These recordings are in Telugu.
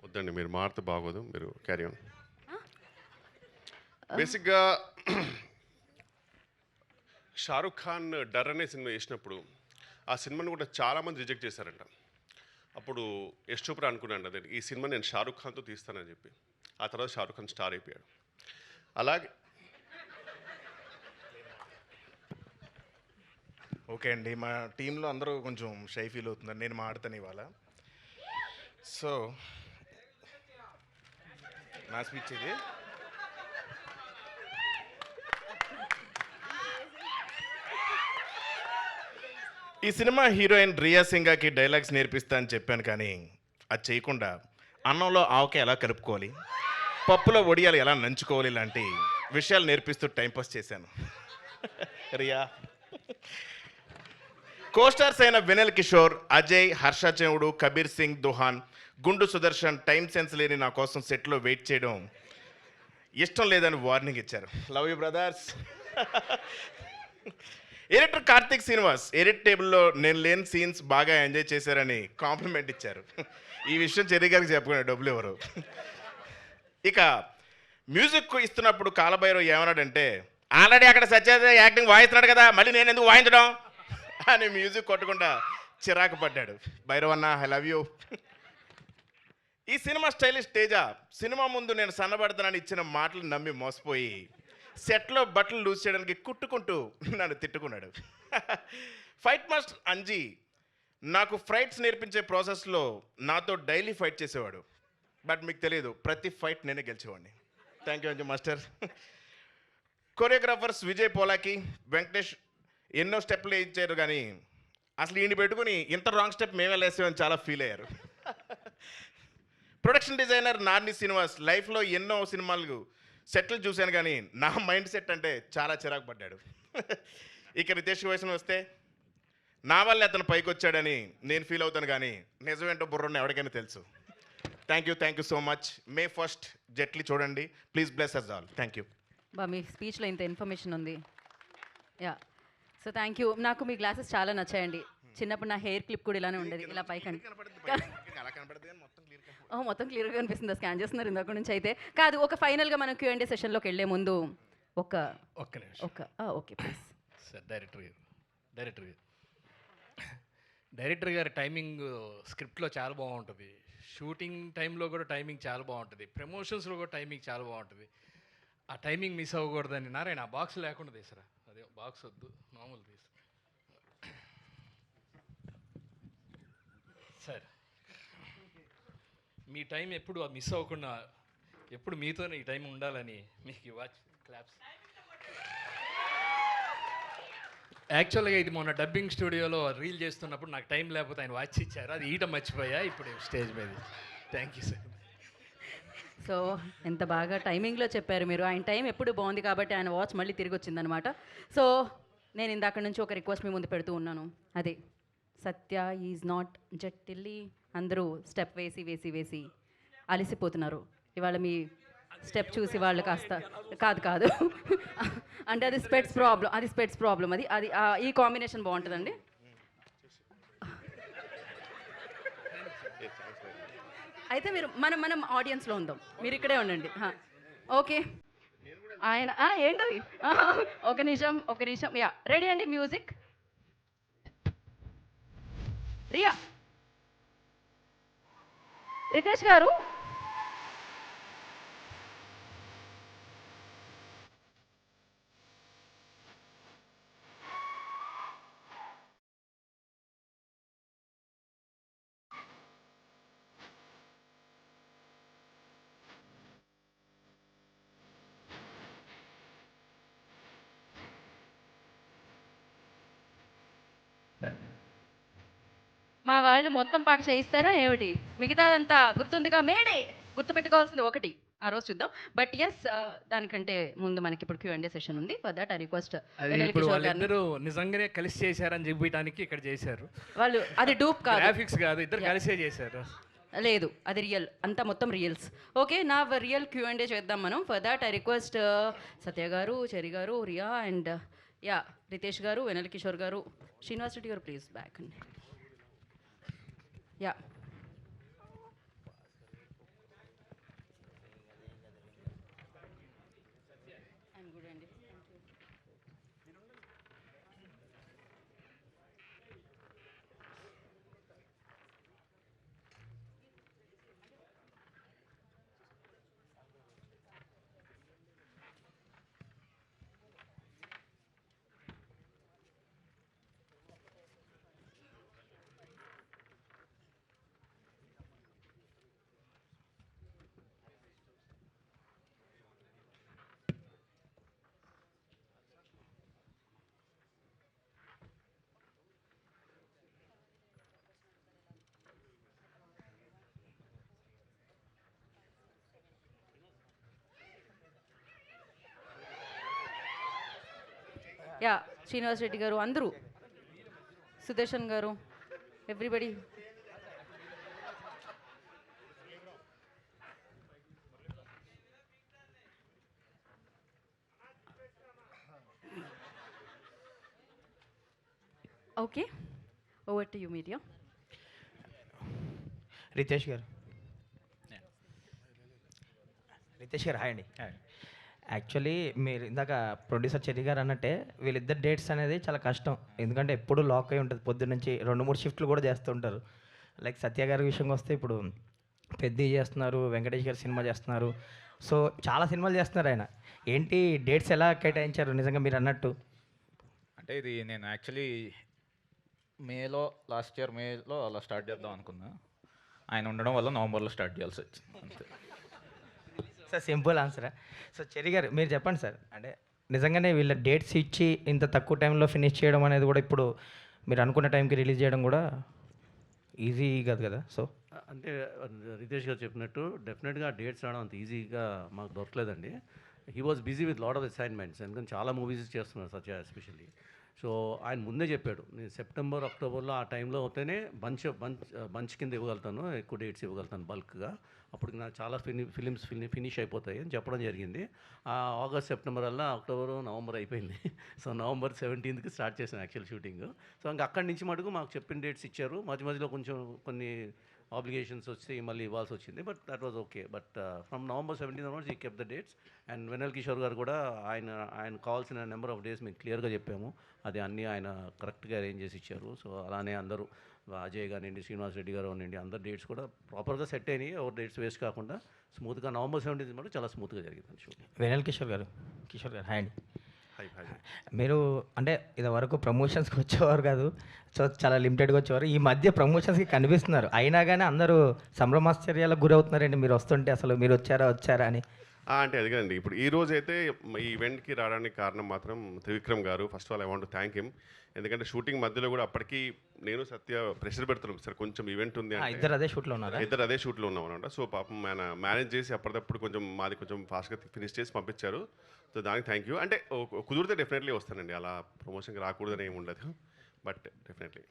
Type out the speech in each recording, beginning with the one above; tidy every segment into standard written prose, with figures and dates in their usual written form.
వద్దండి, మీరు మారితే బాగోదు, మీరు క్యారీ ఆన్. బేసిక్గా షారుఖ్ ఖాన్ డర్ అనే సినిమా చేసినప్పుడు ఆ సినిమాని కూడా చాలామంది రిజెక్ట్ చేశారంట. అప్పుడు యశ్ చోప్రా అనుకున్నాను అదే ఈ సినిమా నేను షారుఖ్ ఖాన్తో తీస్తానని చెప్పి. ఆ తర్వాత షారుఖ్ ఖాన్ స్టార్ అయిపోయాడు. అలాగే ఓకే అండి, మా టీంలో అందరూ కొంచెం షై ఫీల్ అవుతున్నారు, నేను మాడతాను ఇవాళ. సో నా స్పీచ్ ఇది. ఈ సినిమా హీరోయిన్ రియా సింగాకి డైలాగ్స్ నేర్పిస్తా అని చెప్పాను, కానీ అది చేయకుండా అన్నంలో ఆవకాయ ఎలా కలుపుకోవాలి, పప్పులో వడియాలు ఎలా నంచుకోవాలి ఇలాంటి విషయాలు నేర్పిస్తూ టైంపాస్ చేశాను. రియా కోస్టార్స్ అయిన వెనెల్ కిషోర్, అజయ్, హర్ష చెవుడు, కబీర్ సింగ్ దుహాన్, గుండు సుదర్శన్ టైం సెన్స్ లేని నా కోసం సెట్లో వెయిట్ చేయడం ఇష్టం లేదని వార్నింగ్ ఇచ్చారు. Love you brothers. Editor Karthik Srinivas edit టేబుల్లో నేను లేని సీన్స్ బాగా ఎంజాయ్ చేశారని కాంప్లిమెంట్ ఇచ్చారు. ఈ విషయం చెర్రీ గారికి చెప్పుకునే డబ్బులు ఎవరు. ఇక మ్యూజిక్ ఇస్తున్నప్పుడు కాలభైరవ్ ఏమన్నాడంటే, ఆల్రెడీ అక్కడ సత్యదేవ్ యాక్టింగ్ వాయిస్తున్నాడు కదా, మళ్ళీ నేను ఎందుకు వాయించడం అని మ్యూజిక్ కొట్టకుండా చిరాకు పడ్డాడు. భైరవ్ అన్న, ఐ లవ్ యూ. ఈ సినిమా స్టైలిష్ తేజ సినిమా ముందు నేను సన్నబడతానని ఇచ్చిన మాటలు నమ్మి మోసపోయి సెట్లో బట్టలు లూజ్ చేయడానికి కుట్టుకుంటూ నన్ను తిట్టుకున్నాడు. ఫైట్ మాస్టర్ అంజీ నాకు ఫైట్స్ నేర్పించే ప్రాసెస్లో నాతో డైలీ ఫైట్ చేసేవాడు. బట్ మీకు తెలియదు, ప్రతి ఫైట్ నేనే గెలిచేవాడిని. Thank you Anji master. Choreographers Vijay Polaki, Venkatesh ఎన్నో స్టెప్లు ఇచ్చారు, కానీ అసలు ఈయన పెట్టుకుని ఇంత రాంగ్ స్టెప్ మేమే వేసామని చాలా ఫీల్ అయ్యారు. ప్రొడక్షన్ డిజైనర్ నార్ని శ్రీనివాస్ లైఫ్లో ఎన్నో సినిమాలు సెట్లు చూశాను, కానీ నా మైండ్ సెట్ అంటే చాలా చిరాకు పడ్డాడు. ఇక రితేష్ వయసును వస్తే నా వల్ల అతను పైకి వచ్చాడని నేను ఫీల్ అవుతాను, కానీ నిజమేంటో బుర్రని ఎవరికైనా తెలుసు. Thank you so much. May 1 జెట్లీ చూడండి, please bless us all. Thank you. బా, మీ స్పీచ్లో ఇంత ఇన్ఫర్మేషన్ ఉంది. Yeah, so thank you. నాకు మీ గ్లాసెస్ చాలా నచ్చాయండి. చిన్నప్పుడు నా హెయిర్ క్లిప్ కూడా ఇలానే ఉండేది, ఇలా పైకి. మొత్తం క్లియర్గా కనిపిస్తుంది, స్కాన్ చేస్తున్నారు ఇందాక నుంచి. అయితే కాదు, ఒక ఫైనల్గా మనం Q&A సెషన్లోకి వెళ్ళే ముందు ఒక్క నిమిషం ఓకే ప్లీజ్ సార్. డైరెక్టర్ గారి టైమింగ్ స్క్రిప్ట్లో చాలా బాగుంటుంది, షూటింగ్ టైంలో కూడా టైమింగ్ చాలా బాగుంటుంది, ప్రమోషన్స్లో కూడా టైమింగ్ చాలా బాగుంటుంది. ఆ టైమింగ్ మిస్ అవ్వకూడదని నారాయణ ఆ బాక్స్ లేకుండా తీసరా, అదే బాక్స్ వద్దు, మామూలు తీసు సార్. మీ టైం ఎప్పుడు మిస్ అవ్వకుండా ఎప్పుడు మీతోనే ఈ టైం ఉండాలని మీకు వాచ్ క్లాప్స్. యాక్చువల్గా ఇది మొన్న డబ్బింగ్ స్టూడియోలో రీల్ చేస్తున్నప్పుడు నాకు టైం లేకపోతే ఆయన వాచ్ ఇచ్చారు, అది ఈట మర్చిపోయా ఇప్పుడు స్టేజ్ మీద. Thank you sir. సో ఎంత బాగా టైమింగ్లో చెప్పారు మీరు. ఆయన టైం ఎప్పుడు బాగుంది కాబట్టి ఆయన వాచ్ మళ్ళీ తిరిగి వచ్చిందనమాట. సో నేను ఇందాక నుంచి ఒక రిక్వెస్ట్ మీ ముందు పెడుతూ ఉన్నాను, అదే సత్య ఈజ్ నాట్ జట్టిల్లి. అందరూ స్టెప్ వేసి అలసిపోతున్నారు. ఇవాళ మీ స్టెప్ చూసి వాళ్ళు కాస్త కాదు అంటే అది స్పెట్స్ ప్రాబ్లం, అది ఈ కాంబినేషన్ బాగుంటుందండి. అయితే మీరు మనం ఆడియన్స్లో ఉందాం, మీరు ఇక్కడే ఉండండి. ఓకే, ఆయన ఏంటది, ఒక నిమిషం. యా, రెడీ అండి, మ్యూజిక్. రియా, రితేష్ గారు, మా వాళ్ళు మొత్తం పాట చేయిస్తారా ఏమిటి? మిగతాదంతా గుర్తుందిగా, మేడే గుర్తుపెట్టుకోవాల్సింది ఒకటి, ఆ రోజు చూద్దాం. బట్ ఎస్, దానికంటే ముందు మనకి ఇప్పుడు Q&A సెషన్ ఉంది. ఫర్ దట్ ఐ రిక్వెస్ట్ ఇప్పుడు వాళ్ళిద్దరూ నిజంగానే కలిసి చేశారని చెప్పడానికి ఇక్కడ చేశారు వాళ్ళు. అది డూప్ కాదు, గ్రాఫిక్స్ కాదు, ఇద్దరు కలిసే చేశారు. లేదు, అది రియల్, అంతా మొత్తం రియల్స్. ఓకే, నా రియల్ Q&A చేద్దాం మనం. ఫర్ దట్ ఐ రిక్వెస్ట్ సత్య గారు, చెరి గారు, రియా అండ్ యా రితేష్ గారు, వెనల్ కిషోర్ గారు, శ్రీనివాస్ రెడ్డి గారు ప్లీజ్ బ్యాక్ అండి. యా, యా శ్రీనివాస్ రెడ్డి గారు అందరూ, Sudarshan garu, everybody. Okay, over to you media. Ritesh garu hi అండి. యాక్చువల్లీ మీరు ఇందాక ప్రొడ్యూసర్ చెర్రీ గారు అన్నట్టే వీళ్ళిద్దరు డేట్స్ అనేది చాలా కష్టం, ఎందుకంటే ఎప్పుడు లాక్ అయి ఉంటుంది. పొద్దున్న నుంచి 2-3 షిఫ్ట్లు కూడా చేస్తుంటారు. లైక్ సత్య గారి విషయంగా వస్తే ఇప్పుడు పెద్ద చేస్తున్నారు, వెంకటేష్ గారు సినిమా చేస్తున్నారు, సో చాలా సినిమాలు చేస్తున్నారు ఆయన. ఏంటి డేట్స్ ఎలా కేటాయించారు నిజంగా మీరు అన్నట్టు? అంటే ఇది నేను యాక్చువల్లీ లాస్ట్ ఇయర్ మేలో అలా స్టార్ట్ చేద్దాం అనుకున్నా. ఆయన ఉండడం వల్ల నవంబర్లో స్టార్ట్ చేయాల్సి వచ్చింది అంతే. సార్ సింపుల్ ఆన్సరా? సో చెర్రీ గారు మీరు చెప్పండి సార్, అంటే నిజంగానే వీళ్ళ డేట్స్ ఇచ్చి ఇంత తక్కువ టైంలో ఫినిష్ చేయడం అనేది కూడా ఇప్పుడు మీరు అనుకున్న టైంకి రిలీజ్ చేయడం కూడా ఈజీ కాదు కదా. సో అంటే రితేష్ గారు చెప్పినట్టు డెఫినెట్గా డేట్స్ రావడం అంత ఈజీగా మాకు దొరకలేదండి. He was busy with lot of assignments, ఎందుకంటే చాలా మూవీస్ చేస్తున్నారు సత్య ఎస్పెషల్లీ. సో ఆయన ముందే చెప్పాడు, నేను సెప్టెంబర్ అక్టోబర్లో ఆ టైంలో అవుతేనే బంచ్ కింద ఇవ్వగలుగుతాను, ఎక్కువ డేట్స్ ఇవ్వగలుగుతాను బల్క్గా, అప్పుడు నాకు చాలా ఫిలిమ్స్ ఫినిష్ అయిపోతాయి అని చెప్పడం జరిగింది. ఆగస్ట్ సెప్టెంబర్ అలా అక్టోబర్ నవంబర్ అయిపోయింది. సో నవంబర్ 17th స్టార్ట్ చేసాను యాక్చువల్ షూటింగ్. సో ఇంకా అక్కడి నుంచి మటుకు మాకు చెప్పిన డేట్స్ ఇచ్చారు. మధ్య మధ్యలో కొంచెం కొన్ని ఆబ్లిగేషన్స్ వచ్చి మళ్ళీ ఇవ్వాల్సి వచ్చింది, but that was okay. But from November 17 onwards ఈ కెప్ ద డేట్స్. అండ్ వెన్నెల కిషోర్ గారు కూడా ఆయన కావాల్సిన నెంబర్ ఆఫ్ డేస్ మేము క్లియర్గా చెప్పాము, అది అన్నీ ఆయన కరెక్ట్గా అరేంజ్ చేసి ఇచ్చారు. సో అలానే అందరూ అజయ్ కానివ్వండి, శ్రీనివాస్ రెడ్డి గారు కానివ్వండి, అందరు డేట్స్ కూడా ప్రాపర్గా సెట్ అయినాయి. ఎవరు డేట్స్ వేస్ట్ కాకుండా స్మూత్గా నవంబర్ 17 మటు చాలా స్మూత్గా జరిగింది షూటింగ్. వెనల్ కిషోర్ గారు హాయ్ అండి. Hi hi. మీరు అంటే ఇది వరకు ప్రమోషన్స్కి వచ్చేవారు కాదు, సో చాలా లిమిటెడ్గా వచ్చేవారు. ఈ మధ్య ప్రమోషన్స్కి కనిపిస్తున్నారు, అయినా కానీ అందరూ సంభ్రమాశ్చర్యాలకు గురవుతున్నారండి మీరు వస్తుంటే. అసలు మీరు వచ్చారా అని. అంటే అదిగండి, ఇప్పుడు ఈ రోజు అయితే ఈ ఈవెంట్కి రావడానికి కారణం మాత్రం త్రివిక్రమ్ గారు. First of all I want to thank him, ఎందుకంటే షూటింగ్ మధ్యలో కూడా అప్పటికి నేను సత్య ప్రెషర్ పెడుతున్నాం, సార్ కొంచెం ఈవెంట్ ఉంది అంటే. ఇద్దరు అదే షూట్లో ఉన్నారా? ఇద్దరు అదే షూట్లో ఉన్నాం అనమాట. సో పాపం ఆయన మేనేజ్ చేసి అప్పటికప్పుడు మాది కొంచెం ఫాస్ట్గా ఫినిష్ చేసి పంపించారు. సో దానికి థ్యాంక్ యూ. అంటే కుదిరితే డెఫినెట్లీ వస్తానండి, అలా ప్రమోషన్కి రాకూడదని ఏమి ఉండదు, బట్ డెఫినెట్లీ.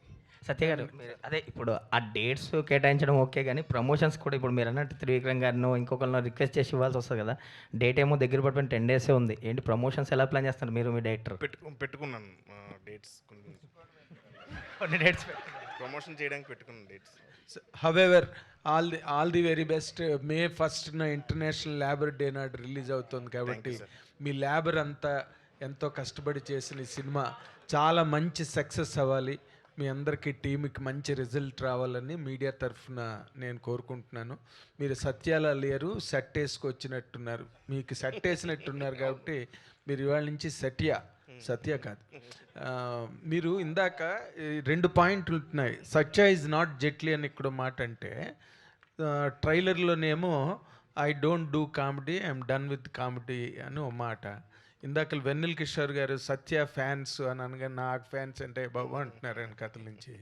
సత్య గారు అదే ఇప్పుడు ఆ డేట్స్ కేటాయించడం ఓకే, కానీ ప్రమోషన్స్ కూడా ఇప్పుడు మీరు అన్నట్టు త్రివిక్రమ్ గారినో ఇంకొకరినో రిక్వెస్ట్ చేసి ఇవ్వాల్సి వస్తుంది కదా. డేట్ ఏమో దగ్గర పడిపోయిన 10 days ఉంది. ఏంటి ప్రమోషన్స్ ఎలా ప్లాన్ చేస్తారు మీరు, మీ డైరెక్టర్? పెట్టుకున్నాను డేట్స్, కొన్ని డేట్స్ ప్రమోషన్ చేయడానికి పెట్టుకున్నాను dates. However all the very best. May 1st international labour day నాడు రిలీజ్ అవుతుంది కాబట్టి మీ లేబర్ అంతా ఎంతో కష్టపడి చేసిన ఈ సినిమా చాలా మంచి సక్సెస్ అవ్వాలి, మీ అందరికీ టీంకి మంచి రిజల్ట్ రావాలని మీడియా తరఫున నేను కోరుకుంటున్నాను. మీరు సత్యాల లేరు, సెట్ వేసుకొచ్చినట్టున్నారు, మీకు సెట్ వేసినట్టున్నారు కాబట్టి మీరు ఇవాళ నుంచి సత్య కాదు. మీరు ఇందాక 2 పాయింట్లు ఉంటున్నాయి. సత్య ఈజ్ నాట్ జెట్లీ అని ఇక్కడ మాట అంటే, ట్రైలర్లోనేమో I don't do comedy, I'm done with comedy అని ఓ మాట. ఇందాక వెన్నెల కిషోర్ గారు సత్య ఫ్యాన్స్ అని అనగా నాకు ఫ్యాన్స్ అంటే బాబు అంటున్నారు ఆయన కథల నుంచి.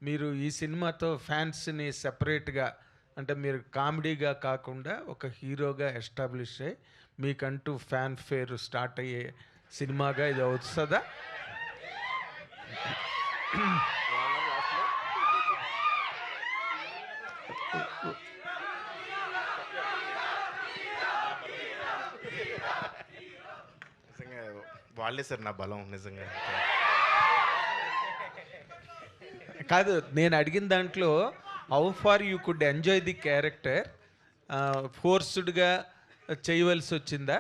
మీరు ఈ సినిమాతో ఫ్యాన్స్ని సెపరేట్గా, అంటే మీరు కామెడీగా కాకుండా ఒక హీరోగా ఎస్టాబ్లిష్ అయ్యి మీకంటూ ఫ్యాన్ ఫేర్ స్టార్ట్ అయ్యే సినిమాగా ఇది వస్తుందా? నిజంగా వాళ్ళే సార్ నా బలం నిజంగా. కాదు, నేను అడిగిన దాంట్లో how far you could enjoy the character, ఫోర్స్డ్గా చేయవలసి వచ్చిందా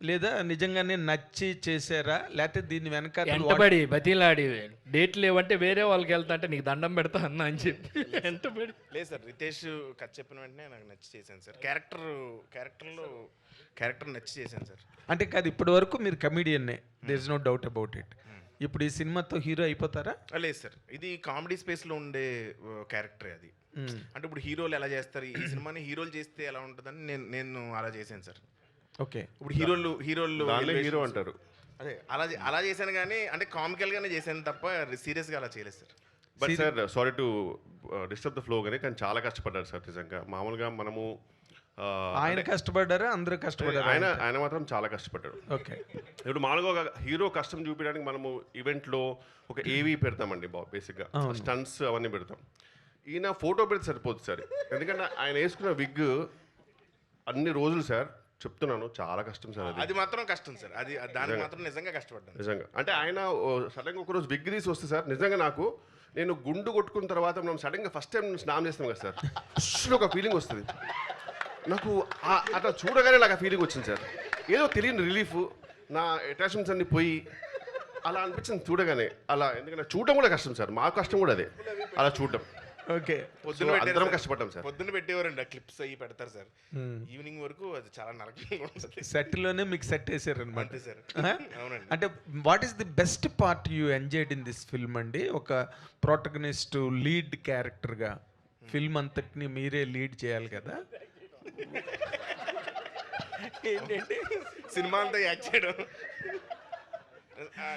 లేదా నిజంగానే నచ్చి చేశారా, లేకపోతే దీని వెనక ఎంటబడి బతిలాడి డేట్ లేవంటే వేరే వాళ్ళకి వెళ్తా అంటే నీకు దండం పెడతా అన్నా అని చెప్పి ఎంటబడి. లేదు సార్, రితేష్ కథ చెప్పిన వెంటనే నాకు నచ్చి చేశాను సార్. క్యారెక్టర్ నచ్చి చేశాను సార్. అంటే కాదు, ఇప్పటి వరకు మీరు కమీడియన్నే, there is no doubt about it. ఇప్పుడు ఈ సినిమాతో హీరో అయిపోతారా? లేదు సార్, ఇది కామెడీ స్పేస్లో ఉండే క్యారెక్టర్ అది. అంటే ఇప్పుడు హీరోలు ఎలా చేస్తారు, ఈ సినిమాని హీరోలు చేస్తే ఎలా ఉంటుందని నేను అలా చేశాను సార్. ఓకే, ఇప్పుడు హీరోలు హీరో అంటారు. అదే అలా చేశాను, కానీ అంటే కామికల్గానే చేశాను తప్ప సీరియస్గా అలా చేయలేదు sir. But sir sorry to disturb the flow, కానీ చాలా కష్టపడ్డారు సార్ నిజంగా. మామూలుగా మనము ఆయన కష్టపడ్డారా అందరూ కష్టపడ్డారా? ఆయన ఆయన మాత్రం చాలా కష్టపడ్డాడు. ఓకే. ఇప్పుడు మామూలుగా ఒక హీరో కష్టం చూపించడానికి మనము ఈవెంట్లో ఒక ఏవీ పెడతామండి బేసిక్గా, స్టంట్స్ అవన్నీ పెడతాం. ఈయన ఫోటో పెడితే సరిపోతుంది సార్, ఎందుకంటే ఆయన వేసుకున్న విగ్ అన్ని రోజులు సార్ చెప్తున్నాను చాలా కష్టం సార్ అది. అది మాత్రం కష్టం సార్, అది దానికి మాత్రం నిజంగా కష్టపడ్డాను. నిజంగా అంటే ఆయన సడన్గా ఒకరోజు విగ్ తీసి వస్తే సార్ నిజంగా నాకు, నేను గుండు కొట్టుకున్న తర్వాత మనం సడన్గా ఫస్ట్ టైం స్నానం చేస్తాం కదా సార్, ఫస్ట్ ఒక ఫీలింగ్ వస్తుంది నాకు. అట్లా చూడగానే నాకు ఆ ఫీలింగ్ వచ్చింది సార్, ఏదో తెలియని రిలీఫ్, నా అటాచ్మెంట్స్ అన్ని పోయి అలా అనిపించింది చూడగానే అలా. ఎందుకంటే చూడడం కూడా కష్టం సార్, మా కష్టం కూడా అదే అలా చూడడం. ఓకే. అందరం కష్టపడ్డాం సార్. పొద్దున్న పెట్టేవారండి ఆ క్లిప్స్ అవి పెడతారు సార్, ఈవినింగ్ వరకు అది చాలా నరకంగా ఉంటుంది. సెట్లోనే మీకు సెట్ వేసారనమాట అంతే సార్. అవునండి. అంటే what is the best part you enjoyed in this film అండి? ఒక ప్రోటగనిస్ట్ లీడ్ క్యారెక్టర్గా ఫిల్మ్ అంతటిని మీరే లీడ్ చేయాలి కదా, ఏంటంటే సినిమా అంతా యాక్ట్ చేయడం,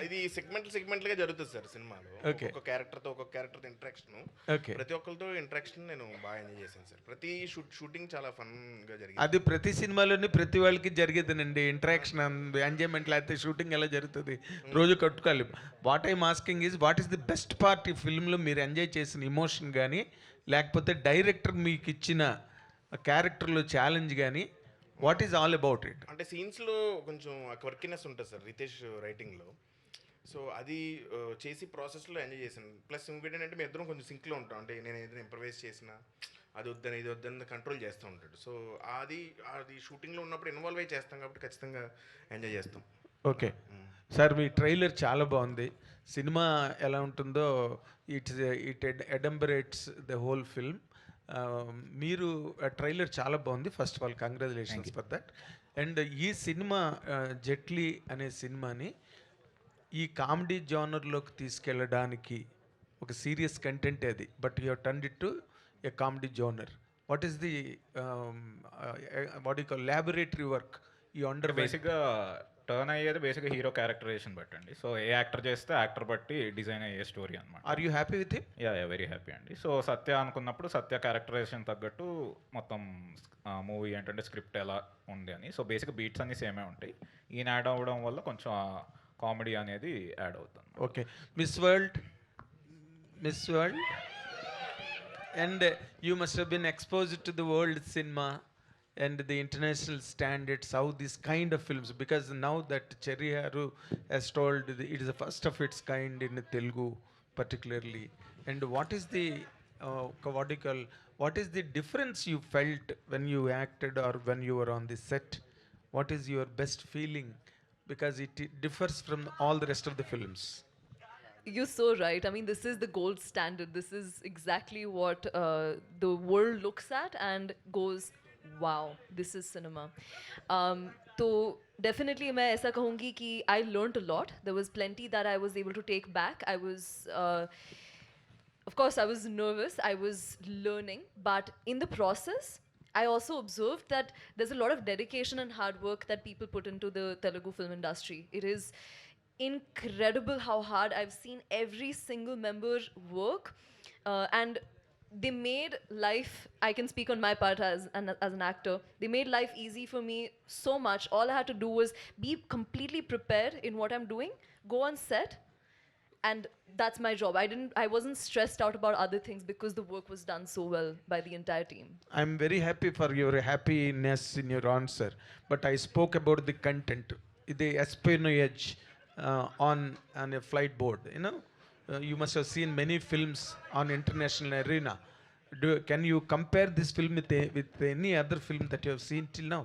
ఇది సెగ్మెంట్లుగా జరుగుతుంది సార్ సినిమాలో. Okay. ఒక్కొక్క క్యారెక్టర్తో ఇంటరాక్షన్, ఓకే. ప్రతి ఒక్కరితో ఇంటరాక్షన్ నేను బాగా ఎంజాయ్ చేశాను సార్. ప్రతి షూటింగ్ చాలా ఫన్గా జరిగింది. అది ప్రతి సినిమాలోని ప్రతి వాళ్ళకి జరిగేదేనండి ఇంటరాక్షన్, ఎంజాయ్మెంట్. లేకపోతే షూటింగ్ ఎలా జరుగుతుంది, రోజు కట్టుకోవాలి. What I'm asking is what is the best part ఈ ఫిల్మ్లో మీరు ఎంజాయ్ చేసిన ఇమోషన్ కానీ, లేకపోతే డైరెక్టర్ మీకు ఇచ్చిన క్యారెక్టర్లో ఛాలెంజ్ కానీ, what is all about it? అంటే సీన్స్లో కొంచెం క్వర్కినెస్ ఉంటుంది సార్ రితేష్ రైటింగ్లో. సో అది చేసి ప్రాసెస్లో ఎంజాయ్ చేశాను. ప్లస్ ఇంకోటి ఏంటంటే మేము ఇద్దరం కొంచెం సింక్లో ఉంటాం. అంటే నేను ఏదైనా ఇంప్రవైజ్ చేసినా అది వద్దని ఇది వద్దని కంట్రోల్ చేస్తూ ఉంటాడు. సో అది షూటింగ్లో ఉన్నప్పుడు ఇన్వాల్వ్ అయ్యి చేస్తాం కాబట్టి ఖచ్చితంగా ఎంజాయ్ చేస్తాం. ఓకే సార్, మీ ట్రైలర్ చాలా బాగుంది. సినిమా ఎలా ఉంటుందో it adumbrates the whole film. మీరు ట్రైలర్ చాలా బాగుంది. First of all congratulations for that. And ఈ సినిమా జెట్లీ అనే సినిమాని ఈ కామెడీ జానర్లోకి తీసుకెళ్ళడానికి ఒక సీరియస్ కంటెంట్ అది, but you turn it to a comedy genre. What is the what you call laboratory work ఈ అండర్? బేసిక్గా టర్న్ అయ్యేది బేసిక్గా హీరో క్యారెక్టరైజేషన్ బట్టండి. సో ఏ యాక్టర్ చేస్తే యాక్టర్ బట్టి డిజైన్ అయ్యే స్టోరీ అనమాట. Are you happy with him? Yeah very happy అండి. సో సత్య అనుకున్నప్పుడు సత్య క్యారెక్టరైజేషన్ తగ్గట్టు మొత్తం మూవీ ఏంటంటే స్క్రిప్ట్ ఎలా ఉంది అని. సో బేసిక్గా బీట్స్ అన్నీ సేమే ఉంటాయి. ఈయన యాడ్ అవ్వడం వల్ల కొంచెం కామెడీ అనేది యాడ్ అవుతుంది. Okay. Miss world and you must have been exposed to the world cinema and the international standards, how these kind of films, because now that Cherry Haru has told it is the first of its kind in Telugu particularly. And what is the what is the difference you felt when you acted or when you were on the set? What is your best feeling, because it differs from all the rest of the films? You're so right. I mean, this is the gold standard. This is exactly what the world looks at and goes, wow, this is cinema. So definitely मैं ऐसा कहूँगी कि I learned a lot. There was plenty that I was able to take back. I was, of course, I was nervous. I was learning, but in the process, I also observed that there's a lot of dedication and hard work that people put into the Telugu film industry. It is incredible how hard I've seen every single member work, and they made life, I can speak on my part as an actor, they made life easy for me so much. All I had to do was be completely prepared in what I'm doing, go on set, and that's my job. I wasn't stressed out about other things because the work was done so well by the entire team. I'm very happy for your happiness in your answer, but I spoke about the content, the espionage on a flight board. You know, you must have seen many films on international arena. Can you compare this film with any other film that you have seen till now?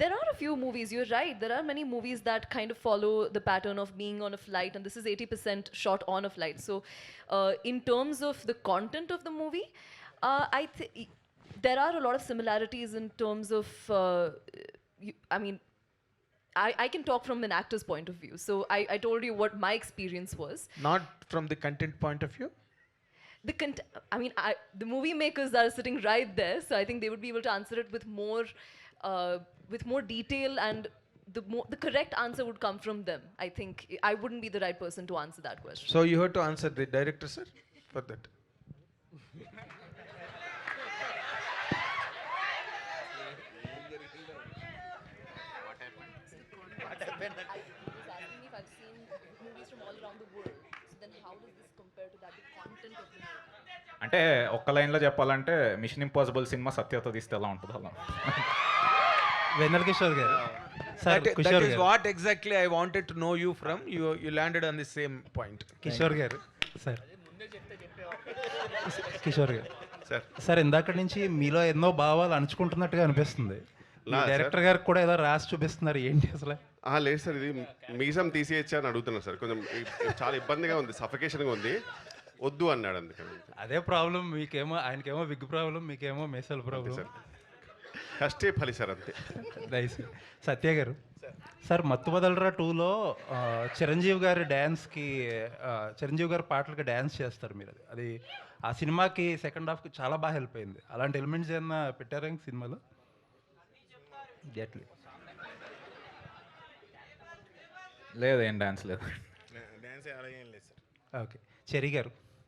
There are a few movies, you're right. There are many movies that kind of follow the pattern of being on a flight, and this is 80% shot on a flight. So, in terms of the content of the movie, there are a lot of similarities in terms of, I can talk from an actor's point of view. So I told you what my experience was. Not from the content point of view? The movie makers are sitting right there, so I think they would be able to answer it with more detail, and the correct answer would come from them. I think I wouldn't be the right person to answer that question. So you have to answer the director, sir, for that. అంటే ఒక్క లైన్లో చెప్పాలంటే మిషన్ ఇంపాసిబుల్ సినిమా సత్యతో తీస్తే ఎలా ఉంటుంది అలా. వెన్నెల కిషోర్ గారు సార్ that కిషోర్ is గారు what exactly I wanted to know you from. You landed on the same point. Kishore గారు సార్ కిషోర్ గారు సార్ సార్ ఇందాక నుంచి మీలో ఎన్నో భావాలు అణుచుకుంటున్నట్టుగా అనిపిస్తుంది. నా సార్? డైరెక్టర్ గారికి కూడా ఏదో రాసి చూపిస్తున్నారు, ఏంటి అసలు? లేదు సార్, ఇది మీసం తీసేయచ్చా అని అడుగుతున్నా సార్. కొంచెం చాలా ఇబ్బందిగా ఉంది, సఫకేషన్గా ఉంది, వద్దు అన్నాడు అందుకని. అదే ప్రాబ్లం, మీకేమో ఆయనకేమో విగ్ ప్రాబ్లం, మీకేమో మేసల్ ప్రాబ్లం. సార్ కష్టే ఫలి సార్ అంతే. నైస్. సత్య గారు సార్, మత్తు వదలరా 2లో చిరంజీవి గారి డ్యాన్స్కి, చిరంజీవి గారి పాటలకి డ్యాన్స్ చేస్తారు మీరు. అది ఆ సినిమాకి సెకండ్ హాఫ్కి చాలా బాగా హెల్ప్ అయింది. అలాంటి ఎలిమెంట్స్ ఏమన్నా పెట్టారా ఇంక సినిమాలో? లేదు, ఏం డాన్స్ లేదు. డ్యాన్స్ అలాగే ఏం లేదు సార్. ఓకే. చెరి గారు